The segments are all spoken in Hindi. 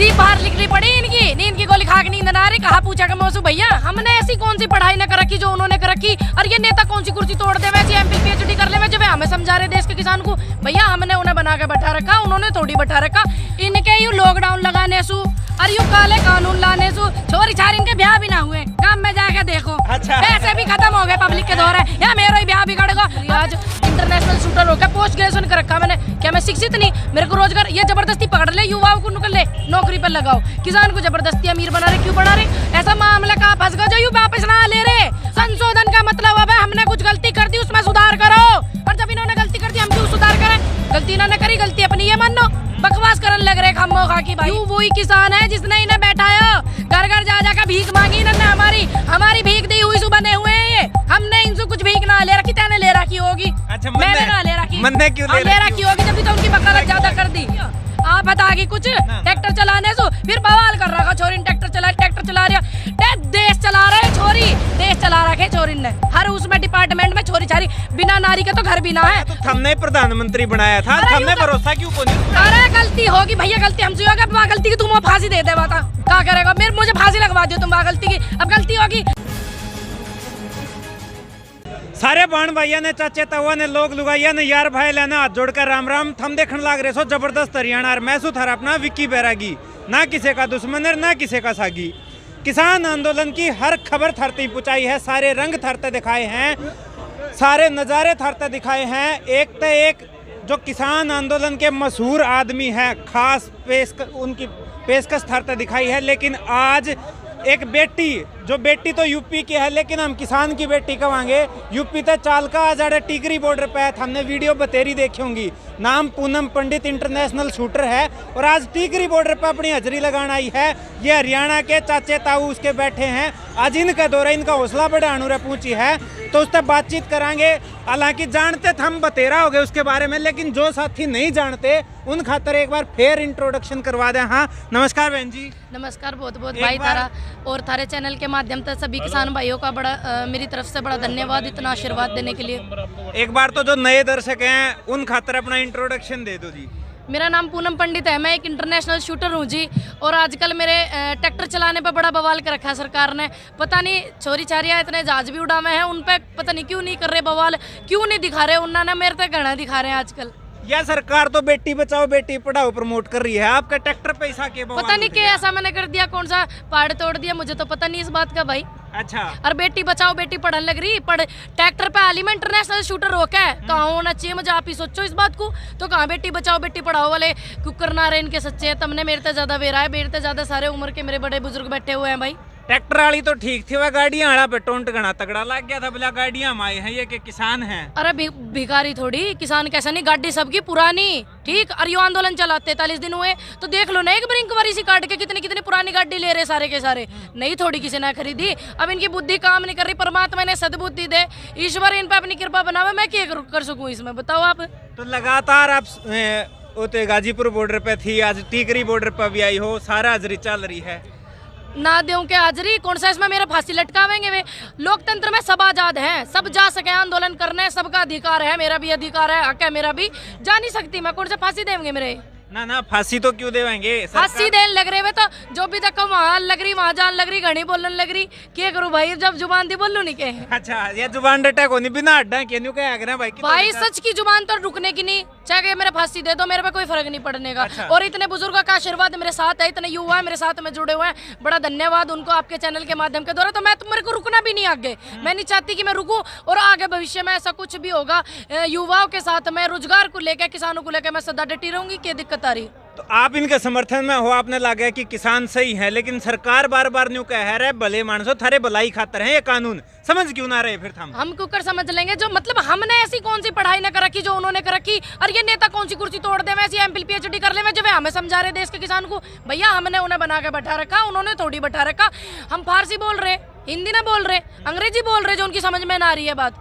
वर्दी बाहर लिखनी पड़ी इनकी, नींद की गोली खा के नींद ना रही। कहा पूछा कि मौसू भैया हमने ऐसी कौन सी पढ़ाई न कर रखी जो उन्होंने कर रखी, और ये नेता कौन सी कुर्सी तोड़ दे वैसे एमपी पीएचडी कर ले में, जब हमें समझा रहे देश के किसान को। भैया हमने उन्हें बना के बैठा रखा, उन्होंने थोड़ी बैठा रखा। इनके यू लॉकडाउन लगाने सु और यू काले कानून लाने सु छोरी छारी इनके ब्याह भी ना हुए। काम में जाके देखो, पैसे भी खत्म हो गए पब्लिक के दौरे, या मेरा ही ब्याह बिगड़ेगा। आज इंटरनेशनल शूटर होकर पोस्ट ग्रेजुएशन कर रखा मैंने, क्या मैं शिक्षित नहीं? मेरे को रोजगार ये जबरदस्ती पकड़ ले, युवाओं को निकल ले नौकरी पर लगाओ, किसान को जबरदस्ती अमीर बना रहे। क्यों बना रहे? ऐसा मामला कहाँ फंस गया जो यू वापस ना ले रहे। संशोधन का मतलब अब हमने कुछ गलती कर दी उसमें सुधार करो, और जब इन्होंने गलती कर दी हम क्यों सुधार करें? गलती इन्होंने करी, गलती अपनी ये मानो। बकवास करने लग रहे खम्मो खा की भाई। वही किसान है जिसने इन्हें बैठाया, घर घर जा जाकर भीख मांगी इन्होंने, हमारी भीख दी हुई बने हुए हैं ये। हमने इनसे कुछ भीख ना ले रखी, तेने ले रखी होगी। अच्छा, मैंने ना ले रखी, क्यों ले रखी होगी जब भी तो उनकी वकालत ज्यादा कर दी। आप बतागी कुछ ट्रैक्टर चलाने से फिर बवाल कर रहा छोरी ट्रैक्टर चला रही है। देश चला रहे छोरी, देश चला रखे छोरी ने, हर उसमें डिपार्टमेंट में छोरी छारी, बिना नारी के तो घर भी ना है। तो हमने प्रधानमंत्री बनाया था, हमने भरोसा क्यों को नहीं? अरे गलती होगी भैया, गलती हमसे होगी। अब गलती की तुम फांसी दे दे बता क्या करेगा? मुझे फांसी लगवा दियो तुम गलती की, अब गलती होगी। सारे बाण भाइया ने, चाचे तवा ने, लोग लुगाइया ने, यार भाई लेना हाथ जोड़कर राम राम। थम देखने लाग रहे सो जबरदस्त हरियाणा, और मैं सुथर अपना विक्की बैरागी, ना किसी का दुश्मन है ना किसी का सागी। किसान आंदोलन की हर खबर थरती पुचाई है, सारे रंग थरते दिखाए हैं, सारे नज़ारे थरते दिखाए हैं। एक तो एक जो किसान आंदोलन के मशहूर आदमी हैं, खास उनकी पेशकश थरते दिखाई है। लेकिन आज एक बेटी, जो बेटी तो यूपी की है लेकिन हम किसान की बेटी कहेंगे, यूपी ते चालका आजाड़े टिकरी बॉर्डर पे है। हमने वीडियो बतेरी देखी होंगी, नाम पूनम पंडित इंटरनेशनल शूटर है, और आज टिकरी बॉर्डर पे अपनी हाजिरी लगाना आई है। ये हरियाणा के चाचे ताऊ उसके बैठे हैं, आज इनका दौरा, इनका हौसला बढ़ाने रे पहुंची है, तो उससे बातचीत करांगे। हालांकि जानते थे हम बतेरा हो गए उसके बारे में, लेकिन जो साथी नहीं जानते उन खातर एक बार फिर इंट्रोडक्शन करवा दें। हाँ नमस्कार बहन जी। नमस्कार, बहुत बहुत भाई तारा और थारे चैनल के माध्यम से सभी किसान भाइयों का बड़ा मेरी तरफ से बड़ा धन्यवाद इतना आशीर्वाद देने के लिए। एक बार तो जो नए दर्शक हैं उन खातर अपना इंट्रोडक्शन दे दो जी। मेरा नाम पूनम पंडित है, मैं एक इंटरनेशनल शूटर हूँ जी, और आजकल मेरे ट्रैक्टर चलाने पे बड़ा बवाल कर रखा है सरकार ने। पता नहीं छोरी छारियाँ इतने जहाज भी उड़ावे हैं, उन पे पता नहीं क्यों नहीं कर रहे बवाल, क्यों नहीं दिखा रहे। उन्होंने मेरे तक गणा दिखा रहे हैं आजकल। यह सरकार तो बेटी बचाओ बेटी पढ़ाओ प्रमोट कर रही है, आपका ट्रैक्टर पैसा के पता नहीं क्या ऐसा मैंने कर दिया, कौन सा पहाड़ तोड़ दिया, मुझे तो पता नहीं इस बात का भाई। अच्छा, और बेटी बचाओ बेटी पढ़ने लग रही, ट्रैक्टर पे आली में इंटरनेशनल शूटर रोका है, कहाँ होना चाहिए मुझे आप ही सोचो इस बात को। तो कहाँ बेटी बचाओ बेटी पढ़ाओ वाले कुकर ना रहे इनके सच्चे है। तुमने मेरे से ज्यादा वेरा है, मेरे से ज्यादा सारे उम्र के मेरे बड़े बुजुर्ग बैठे हुए हैं भाई। ट्रैक्टर वाली तो ठीक थी, वह गाड़ियां आड़ा पे टोंट गणा तगड़ा लग गया था, बोला गाड़ियां माए हैं ये के किसान हैं। अरे भिखारी थोड़ी, किसान कैसा नहीं, गाड़ी सबकी पुरानी ठीक। और यो आंदोलन चला 43 दिन हुए, तो देख लो ना एक ब्रिंक वारी सी काट के कितनी कितनी पुरानी गाड़ी ले रहे सारे के सारे। नहीं थोड़ी किसी ने खरीदी, अब इनकी बुद्धि काम नहीं कर रही, परमात्मा ने सद्बुद्धि दे, ईश्वर इन पे अपनी कृपा बनावे, मैं क्या कर सकूं इसमें बताओ आप। तो लगातार आप गाजीपुर बॉर्डर पे थी, आज टिकरी बॉर्डर पे भी आई हो, सारा हाजिरी चल रही है ना देऊं के हाजिरी, कौन सा इसमें मेरे फांसी लटकावेंगे वे? लोकतंत्र में सब आजाद हैं, सब जा सके आंदोलन करने, सबका अधिकार है, मेरा भी अधिकार है, हक है मेरा भी, जा नहीं सकती मैं, कौन से फांसी देंगे मेरे? ना फांसी तो क्यों देंगे? फांसी देने लग रहे वे तो जो भी देखो वहाँ लग रही, वहाँ जान लग रही, घनी बोलने लग रही, क्या करूँ भाई जब जुबान दी बोलूं नहीं के। अच्छा, ये जुबान अटैक होनी बिना अड्डा के न्यू क्या भाई सच की जुबान तो रुकने की नहीं, चाहे मेरे फांसी दे दो, मेरे पे कोई फर्क नहीं पड़ने का। अच्छा। और इतने बुजुर्गों का आशीर्वाद मेरे साथ है, इतने युवा मेरे साथ में जुड़े हुए हैं, बड़ा धन्यवाद उनको आपके चैनल के माध्यम के द्वारा। तो मैं मेरे को रुकना भी नहीं आगे, मैं नहीं चाहती कि मैं रुकूं, और आगे भविष्य में ऐसा कुछ भी होगा युवाओं के साथ में, रोजगार को लेकर, किसानों को लेकर मैं सदा डटी रहूंगी, क्या दिक्कत आ रही। तो आप इनके समर्थन में हो, आपने लगा कि किसान सही है, लेकिन सरकार बार बार न्यू कह रहे भले मानसो थारे भलाई खातर है ये कानून, समझ क्यों ना रहे? फिर हम कुकर समझ लेंगे जो, मतलब हमने ऐसी कौन सी पढ़ाई न कर रखी जो उन्होंने कर रखी, और ये नेता कौन सी कुर्सी तोड़ दे वैसे एमपी पीएचडी कर ले में, जब हमें समझा रहे देश के किसान को। भैया हमने उन्हें बना के बैठा रखा, उन्होंने थोड़ी बैठा रखा। हम फारसी बोल रहे, हिंदी ना बोल रहे, अंग्रेजी बोल रहे जो उनकी समझ में ना आ रही है बात।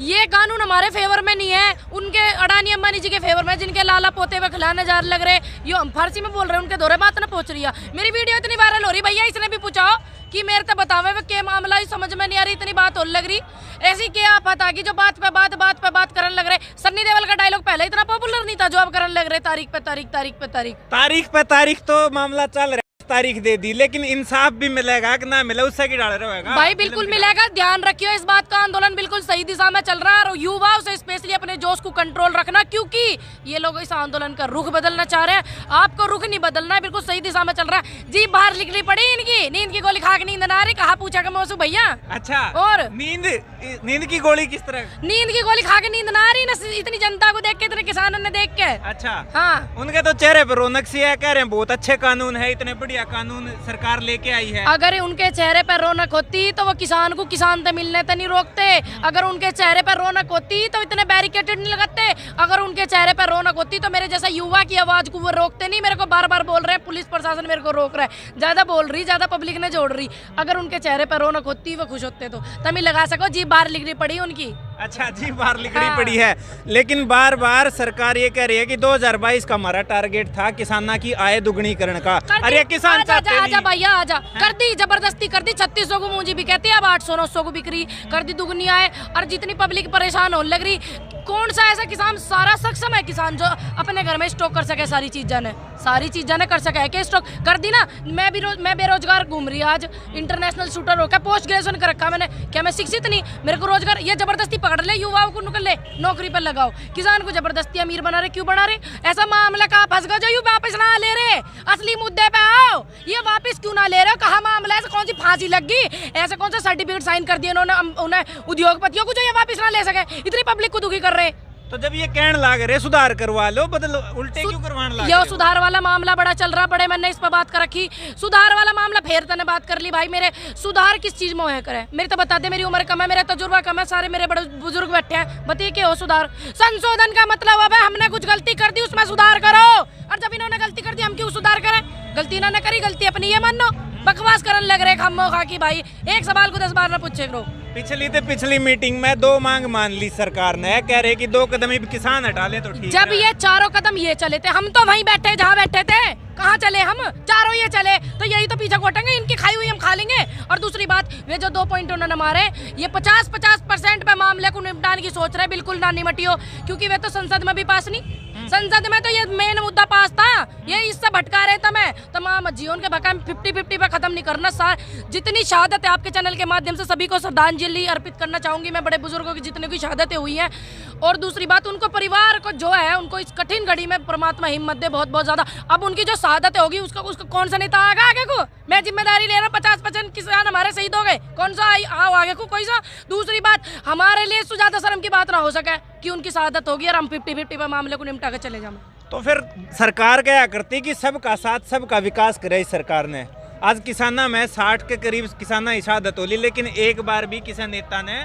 ये कानून हमारे फेवर में नहीं है, उनके अडानी अंबानी जी के फेवर में, जिनके लाला पोते हुए खिलाने जा लग रहे, यो हम फारसी में बोल रहे हैं, उनके दौरे बात ना पहुंच रही है। मेरी वीडियो इतनी वायरल हो रही, भैया इसने भी पूछा कि मेरे तो बतावे वे क्या मामला, ही समझ में नहीं आ रही, इतनी बात हो लग रही। ऐसी क्या आफत आ गई जो बात पे बात करने लग रहे। सन्नी देओल का डायलॉग पहले इतना पॉपुलर नहीं था जो अब करने लग रहे, तारीख पे तारीख, तारीख पे तारीख, तारीख पे तारीख तो मामला चल रहा है। तारीख दे दी, लेकिन इंसाफ भी मिलेगा कि ना मिले उससे की डाल रहेगा भाई बिल्कुल मिलेगा। ध्यान रखियो इस बात का, आंदोलन बिल्कुल सही दिशा में चल रहा है और युवाओं से स्पेशली अपने जोश को कंट्रोल रखना, क्योंकि ये लोग इस आंदोलन का रुख बदलना चाह रहे हैं। आपको रुख नहीं बदलना है, बिल्कुल सही दिशा में चल रहा है। जी बाहर निकली पड़ी इनकी, नींद की गोली खा के नींद ना आ रही, कहा पूछा का मौसू भैया। अच्छा, और नींद की गोली किस तरह? नींद की गोली खा के नींद ना आ रही ना, इतनी जनता को देख के, इतने किसानों ने देख के। अच्छा हाँ, उनके तो चेहरे पर रौनक सी है, कह रहे हैं बहुत अच्छे कानून है, इतने बढ़िया कानून सरकार लेके आई है। अगर उनके चेहरे पर रौनक होती तो वो किसान को किसान से मिलने तो नहीं रोकते। अगर उनके चेहरे पर रौनक होती तो इतने बैरिकेटेड नहीं लगाते। अगर उनके चेहरे पर रौनक होती तो मेरे जैसा युवा की आवाज को वो रोकते नहीं। मेरे को बार बार बोल रहे हैं, पुलिस प्रशासन मेरे को रोक रहा है, ज्यादा बोल रही, ज्यादा पब्लिक ने जोड़ रही। अगर उनके चेहरे पर रौनक होती वो खुश होते तो तभी लगा सको जी बाहर लिखनी पड़ी उनकी। अच्छा जी, बाहर लिखनी पड़ी है, लेकिन बार बार सरकार ये कह रही है कि 2022 का हमारा टारगेट था किसाना की आय दुगनीकरण का। अरे किसान चाहते नहीं। आजा भैया आजा, कर दी जबरदस्ती कर दी। 3600 को मुंजी भी कहती है, अब 800-900 को बिक रही, कर दी दुगनी आय। और जितनी पब्लिक परेशान होने लग रही, कौन सा ऐसा किसान सारा सक्षम है किसान जो अपने घर में स्टॉक कर सके सारी चीजें कर सके है कि स्टॉक कर दी ना। मैं बेरोजगार घूम रही आज, इंटरनेशनल शूटर होकर पोस्ट ग्रेजुएशन कर रखा मैंने, क्या मैं शिक्षित नहीं? मेरे को रोजगार ये जबरदस्ती पकड़ ले, युवाओं को निकल ले, नौकरी पर लगाओ। किसान को जबरदस्ती अमीर बना रहे, क्यों बना रहे? ऐसा मामला कहाँ फंस गए जो यू वापस ना ले रहे? असली मुद्दे पे आओ, ये वापस क्यों ना ले रहे हो? कहाँ मामला है? कौन सी फांसी लग गई? ऐसे कौन सा सर्टिफिकेट साइन कर दिया उन्होंने उद्योगपतियों को जो ये वापस ना ले सके? इतनी पब्लिक को दुखी कर रहे। तो जब ये कहने लग रहे सुधार करवा लो, बदलो, उल्टे क्यों करवाने लग रहे हो? सुधार वाला मामला बड़ा चल रहा, बड़े मैंने इस पर बात कर रखी। सुधार वाला मामला फिर तने बात कर ली भाई। मेरे सुधार किस चीज में है करे? मेरे तो बता दे, मेरी उम्र कम है, मेरा तजुर्बा कम है, सारे मेरे बड़े बुजुर्ग बैठे हैं, बताइए क्या हो सुधार? संशोधन का मतलब अब है हमने कुछ गलती कर दी उसमें सुधार करो, और जब इन्होंने गलती कर दी हम क्यों सुधार करें? गलती इन्होंने करी, गलती अपनी ये मानो। बकवास करने लग रहे हम खा की भाई, एक सवाल को 10 बार ना पूछे करो। पिछली मीटिंग में 2 मांग मान ली सरकार ने, कह रहे कि 2 कदम ही किसान हटा ले तो ठीक। जब ये 4 कदम ये चले थे, हम तो वहीं बैठे जहाँ बैठे थे। कहाँ चले हम? 4 ये चले तो यही तो पीछे कोटेंगे, इनकी खाई हुई हम खा लेंगे। और दूसरी बात, वे जो 2 पॉइंट उन्होंने मारे, ये 50% पे मामले को निपटाने की सोच रहे, बिल्कुल ना निमटियो, क्योंकि वे तो संसद में भी पास नहीं। संसद में तो ये मेन मुद्दा पास था, ये इससे भटका रहे थे। मैं तमाम जीवन के भका 50-50 पे खत्म नहीं करना। जितनी शहादत है आपके चैनल के माध्यम से सभी को श्रद्धांजलि अर्पित करना चाहूंगी मैं, बड़े बुजुर्गों की जितनी भी शहादतें हुई हैं। और दूसरी बात, उनको परिवार को जो है, उनको इस कठिन घड़ी में परमात्मा हिम्मत दे बहुत बहुत ज्यादा। अब उनकी जो शहादतें होगी उसको कौन सा नेता आएगा आगे को? मैं जिम्मेदारी ले रहा हूँ, 50% किसान हमारे शहीद हो गए, कौन सा आओ आगे को कोई सा? दूसरी बात, हमारे लिए ज्यादा शर्म की बात ना हो सके कि उनकी शहादत होगी और हम 50-50 पे मामले को निपटा के चले जाएं। तो फिर सरकार क्या करती कि सबका साथ सबका विकास करे? इस सरकार ने आज किसाना में 60 के करीब किसाना की शहादत होली, लेकिन एक बार भी किसी नेता ने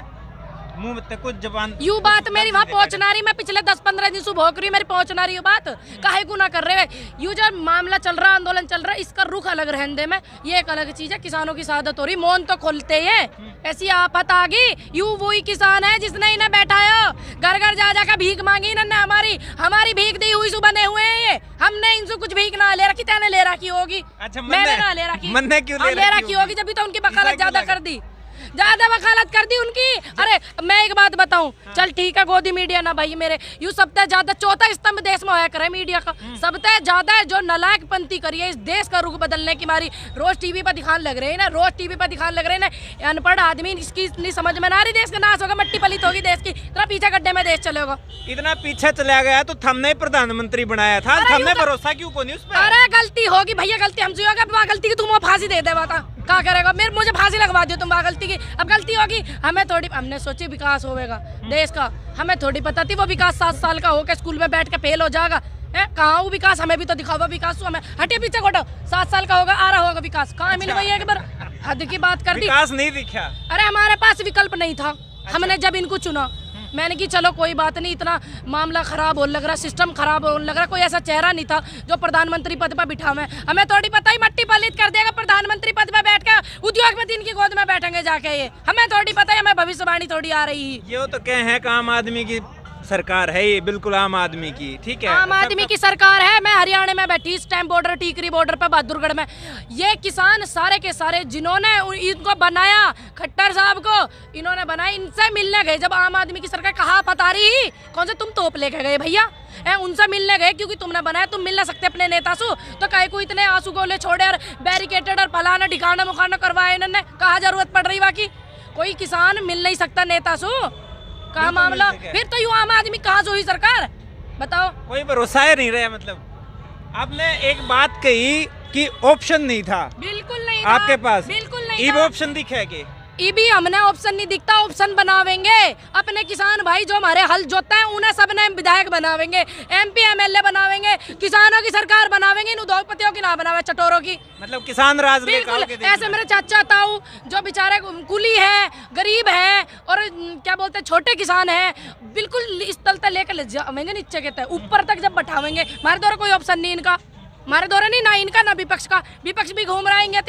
मुंह तक कुछ जबान यू बात मेरी वहाँ पहुँचना रही। मैं पिछले 10-15 दिन से भोग रही, मेरी पहुँचना रही बात, काहे गुना कर रहे? यू जब मामला चल रहा, आंदोलन चल रहा, इसका रुख अलग रहने दे में, ये एक अलग चीज है। किसानों की शहादत हो रही, मौन तो खोलते है। ऐसी आफत आ गई, यू वही किसान है जिसने इन्हें बैठाया, घर घर जा जाकर भीख मांगी इन्होंने, हमारी भीख दी हुई बने हुए हैं ये। हमने इनसे कुछ भीख ना ले रखी, तेने ले रखी होगी। अच्छा, मैंने ना ले रखी, मैंने क्यों ले रखी होगी? जब भी तो उनकी वकालत ज्यादा कर दी, ज्यादा वकालत कर दी उनकी। अरे मैं एक बात बताऊं, चल ठीक है गोदी मीडिया ना भाई मेरे, यू सबसे ज्यादा चौथा स्तंभ देश में होया करे मीडिया का, सबसे ज्यादा जो नलायक पंथी करी है इस देश का रुख बदलने की मारी। रोज टीवी पर दिखाने लग रहे हैं ना, रोज टीवी पर दिखाने लग रहे हैं ना। अनपढ़ आदमी इसकी इतनी समझ में ना रही, देश का नाश होगा, मट्टी पलित होगी देश की, इतना पीछे गड्ढे में देश चलेगा। इतना पीछे चला गया तो हमने प्रधानमंत्री बनाया था, हमने भरोसा क्यों को नहीं उस पर? अरे गलती होगी भैया, गलती हमसे होगी, गलती की तुम फांसी दे दे बात क्या करेगा? मुझे फांसी लगवा दो तुम गलती की। अब गलती होगी, हमें थोड़ी, हमने सोची विकास होगा देश का, हमें थोड़ी पता थी वो विकास 7 साल का होकर स्कूल में बैठ के फेल हो जाएगा। कहाँ वो विकास? हमें भी तो दिखावा विकास हमें, हटे पीछे कोटो, 7 साल का होगा, आ रहा होगा विकास, कहाँ मिले भैया? एक बार हद की बात कर दी, विकास नहीं दिखा। अरे हमारे पास विकल्प नहीं था, हमने जब इनको चुना, मैंने कि चलो कोई बात नहीं, इतना मामला खराब हो लग रहा, सिस्टम खराब हो लग रहा, कोई ऐसा चेहरा नहीं था जो प्रधानमंत्री पद पर बिठा हुआ। हमें थोड़ी पता ही मट्टी पलित कर देगा प्रधानमंत्री पद पर बैठ के, उद्योग में दिन की गोद में बैठेंगे जाके, ये हमें थोड़ी पता है, हमें भविष्यवाणी थोड़ी आ रही है। ये तो क्या है, आम आदमी की सरकार है ये, बिल्कुल आम आदमी की, ठीक है, आम आदमी की सरकार है। मैं हरियाणा में बैठी इस टाइम बॉर्डर टीकरी बॉर्डर पे बहादुरगढ़ में, ये किसान सारे के सारे जिन्होंने इनको बनाया, खट्टर साहब को इन्होंने बनाया, इनसे मिलने गए जब आम आदमी की सरकार कहा पता रही कौन से तुम तोप लेके गए भैया, उनसे मिलने गए क्योंकि तुमने बनाया, तुम मिल ना सकते अपने नेता से, तो काहे को इतने आंसू गोले छोड़े और बैरिकेटेड और फलाना ठिकाना मुखाना करवाए इन्होंने, कहा जरूरत पड़ रही बाकी कोई किसान मिल नहीं सकता नेता से, कहा मामला, फिर तो यूं आम आदमी कहाँ से हुई सरकार बताओ, कोई भरोसा ही नहीं रहा। मतलब आपने एक बात कही कि ऑप्शन नहीं था, बिल्कुल नहीं आपके पास, बिल्कुल नहीं अब ऑप्शन दिखे है कि भी हमने ऑप्शन नहीं दिखता, ऑप्शन बनावेंगे अपने किसान भाई जो हमारे हल जोतते हैं उन्हें सबने विधायक बनावेंगे, एमपी एमएलए बनावेंगे, किसानों की सरकार बनावेंगे, इन उद्योगपतियों की ना बनावे चटोरों की, मतलब किसान राज बिल्कुल ऐसे मेरे चाचा ताऊ जो बेचारे कुली है, गरीब है और क्या बोलते हैं छोटे किसान है, बिल्कुल इस तल तक लेकर ले जाएंगे, नीचे के तक ऊपर तक जब बैठावेंगे, हमारे द्वारा कोई ऑप्शन नहीं इनका, हमारे द्वारा नहीं ना इनका ना विपक्ष का, विपक्ष भी घूम रहा है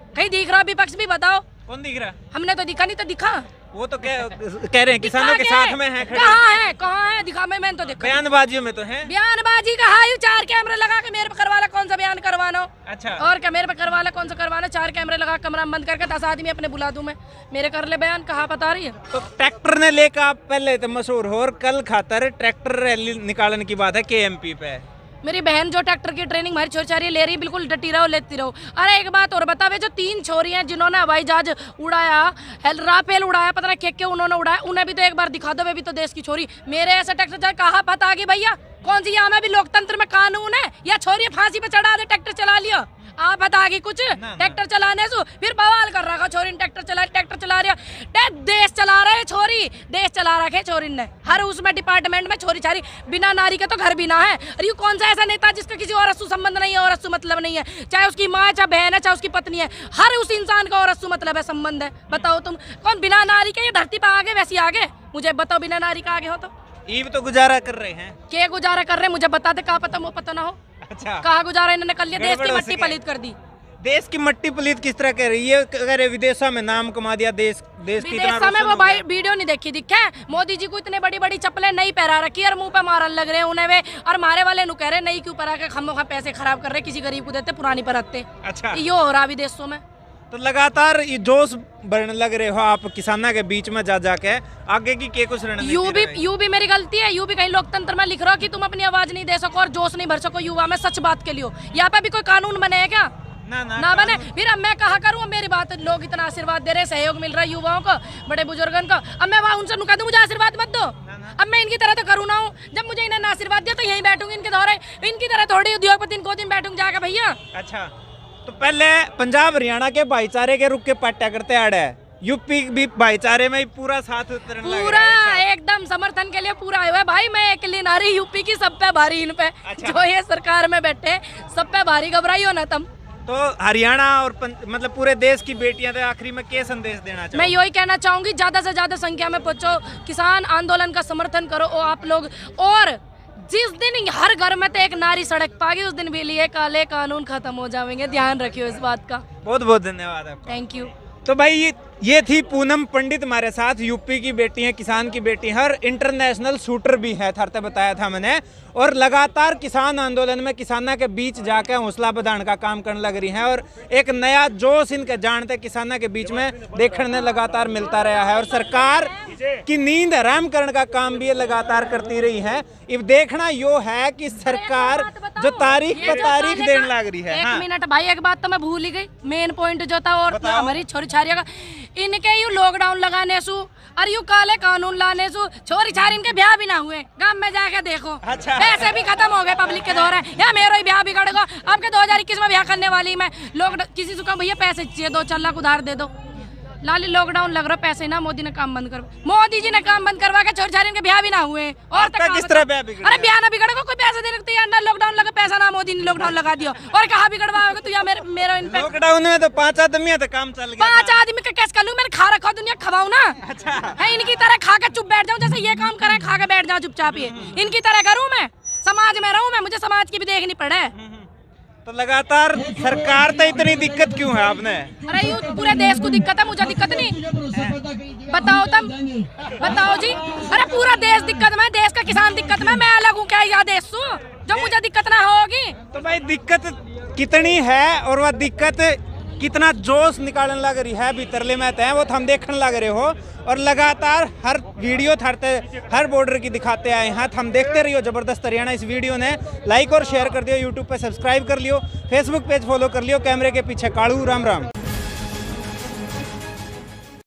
कहीं दिख रहा विपक्ष भी, बताओ कौन दिख रहा, हमने तो दिखा नहीं, तो दिखा वो तो कह रहे हैं किसानों के साथ में है, कहाँ है दिखा, मैं तो देखा, बयानबाजियों में तो है, बयानबाजी का हाई 4 कैमरे लगा के मेरे पे करवा ला, कौन सा बयान करवाना, अच्छा और क्या मेरे पे करवा ला, कौन सा करवाना, 4 कैमरे लगा कमरा बंद करके 10 आदमी अपने बुला दूं मैं, मेरे कर ले बयान, कहाँ पता रही है। तो ट्रैक्टर ने लेकर आप पहले तो मशहूर हो और कल खातर ट्रैक्टर रैली निकालने की बात है केएमपी पे, मेरी बहन जो ट्रैक्टर की ट्रेनिंग हमारी छोरी ले रही, बिल्कुल डटी रहो लेती रहो। अरे एक बात और बतावे, जो 3 छोरी हैं जिन्होंने हवाई जहाज उड़ाया, राफेल उड़ाया, पता नहीं के उन्होंने उड़ाया, उन्हें भी तो एक बार दिखा दो, वे भी तो देश की छोरी, मेरे ऐसे ट्रैक्टर कहाँ पता आ गई भैया, कौन सी यहाँ में भी लोकतंत्र में कानून है या छोरी फांसी पे चढ़ा दे ट्रैक्टर चला लिया, आप बता गई कुछ ट्रैक्टर चलाने से, फिर बवाल कर रहा छोरी ट्रैक्टर चला रहा, देश चला रहे छोरी, देश चला रखे छोरी ने, हर उसमें डिपार्टमेंट में छोरी चारी, बिना नारी के तो घर बिना है। अरे ये कौन सा ऐसा नेता जिसका किसी औरत से संबंध नहीं है, औरत से मतलब नहीं है, चाहे उसकी माँ है, चाहे बहन है, चाहे उसकी पत्नी है, हर उस इंसान का औरत से मतलब है, संबंध है, बताओ तुम कौन बिना नारी के ये धरती पे आगे वैसी आगे, मुझे बताओ बिना नारी का आगे हो तो ये भी तो गुजारा कर रहे हैं, क्या गुजारा कर रहे हैं मुझे बता दे, कहा पता वो पता ना हो, अच्छा कहा गुजारा इन्होंने कर लिया, देश की मट्टी पलीत कर दी, देश की मट्टी पलीत किस तरह कह रही है, अगर विदेशों में नाम कमा दिया, देश की विदेशों में वो भाई वीडियो नहीं देखी दिखा, मोदी जी को इतने बड़ी बड़ी चप्पलें नहीं पहरा रखी और मुंह पे मारन लग रहे हैं उन्हें वे, और मारे वाले नु कह रहे नहीं क्यों पहरा के खमोखा पैसे खराब कर रहे, किसी गरीब को देते पुरानी पर रखते, अच्छा ये हो रहा विदेशों में, तो लगातार ये जोश बढ़ने लग रहे हो आप किसानों के बीच में जा के, आगे की के कुछ रणनीति यू भी मेरी गलती है, यू भी कहीं लोकतंत्र में लिख रहा हो कि तुम अपनी आवाज नहीं दे सको और जोश नहीं भर सको युवा में, सच बात के लिए यहाँ पे भी कोई कानून बने है क्या, ना बने, फिर अब मैं कहा करूँ, मेरी बात लोग इतना आशीर्वाद दे रहे, सहयोग मिल रहा है युवाओं को, बड़े बुजुर्गों को, अब मैं वहाँ उनसे नुका दूं मुझे आशीर्वाद मत दो, अब मैं इनकी तरह तो करूँ ना हूँ, जब मुझे इन्होंने आशीर्वाद दिया तो यहीं बैठूंगी इनके दौरे, इनकी तरह थोड़ी उद्योगपति इनको दिन बैठूंगी जाकर भैया। अच्छा तो पहले पंजाब हरियाणा के भाईचारे के रुक के पाट्या करते आ रहे हैं, यूपी भी भाईचारे में पूरा साथ पूरा एकदम समर्थन के लिए पूरा आया है भाई, मैं अकेली ना रही, यूपी की सब पे भारी इन पे, अच्छा। जो ये सरकार में बैठे सब पे भारी, घबराई हो ना तुम। तो हरियाणा और मतलब पूरे देश की बेटियां तो आखिरी में क्या संदेश देना चाहोगे? मैं यही कहना चाहूंगी, ज्यादा से ज्यादा संख्या में पहुंचो, किसान आंदोलन का समर्थन करो आप लोग, और जिस दिन हर घर में तो एक नारी सड़क पाएगी उस दिन भी लिए काले कानून खत्म हो जाएंगे, ध्यान रखियो इस बात का। बहुत बहुत धन्यवाद आपका, थैंक यू। तो भाई ये थी पूनम पंडित हमारे साथ, यूपी की बेटी है, किसान की बेटी है और इंटरनेशनल शूटर भी है, थरते बताया था मैंने, और लगातार किसान आंदोलन में किसानों के बीच जाकर हौसला बढ़ाने का काम करने लग रही हैं, और एक नया जोश इनके जानते किसानों के बीच में देखने लगातार मिलता रहा है, और सरकार की नींद हराम करने का काम भी ये लगातार करती रही है। अब देखना यो है कि सरकार जो तारीख पर तारीख देने लग रही है। एक मिनट भाई, एक बात तो मैं भूल ही गई, मेन पॉइंट जो था, और हमारी छोरी छारिया का, इनके यू लॉकडाउन लगाने सु और यू काले कानून लाने सु छोरी छारी इनके ब्याह भी ना हुए, गांव में जाके देखो, अच्छा। पैसे भी खत्म हो गए पब्लिक के दौरे, या मेरा ही ब्याह बिगड़ेगा, आपके 2021 में ब्याह करने वाली मैं, लोग किसी से कहूँ भैया पैसे चाहिए 2-4 लाख उधार दे दो, लाली लॉकडाउन लग रहा, पैसे ना, मोदी ने काम बंद कर, मोदी जी ने काम बंद करवा के छोरी छारी इनके ब्याह भी ना हुए, और किस तरह ब्याह बिगड़ा? अरे ब्याह ना बिगड़ेगा, कोई पैसे देने को तैयार ना, लॉकडाउन लगा पैसा ना, मोदी ने लॉकडाउन लगा दिया, और कहाँ बिगड़वाओगे तू, या मेरा इन पे लॉकडाउन में तो 5 आदमी तो काम चल गया, 5 आदमी का कैसे कर लूं, मैंने खा रखा दुनिया खवाऊं ना, अच्छा है इनकी तरह खा के चुप बैठ जाऊं, जैसे ये काम करें खा के बैठ जाऊं चुपचाप, ये इनकी तरह करूं मैं, समाज में रहूं मैं, मुझे समाज की भी देखनी पड़े। तो लगातार सरकार तो इतनी दिक्कत क्यों है आपने? अरे यू पूरे देश को दिक्कत है, मुझे दिक्कत नहीं। बताओ तुम, बताओ जी। अरे पूरा देश दिक्कत में, देश का किसान दिक्कत में, मैं अलग हूँ क्या यह देश से जो मुझे दिक्कत ना होगी? तो भाई दिक्कत कितनी है और वह दिक्कत कितना जोश निकालने लग रही है भीतरले में तय वो हम देखने लग रहे हो। और लगातार हर वीडियो हर बॉर्डर की दिखाते आए हैं, हम देखते रहियो जबरदस्त हरियाणा। इस वीडियो ने लाइक और शेयर कर दियो, यूट्यूब पे सब्सक्राइब कर लियो, फेसबुक पेज फॉलो कर लियो। कैमरे के पीछे कालू, राम राम।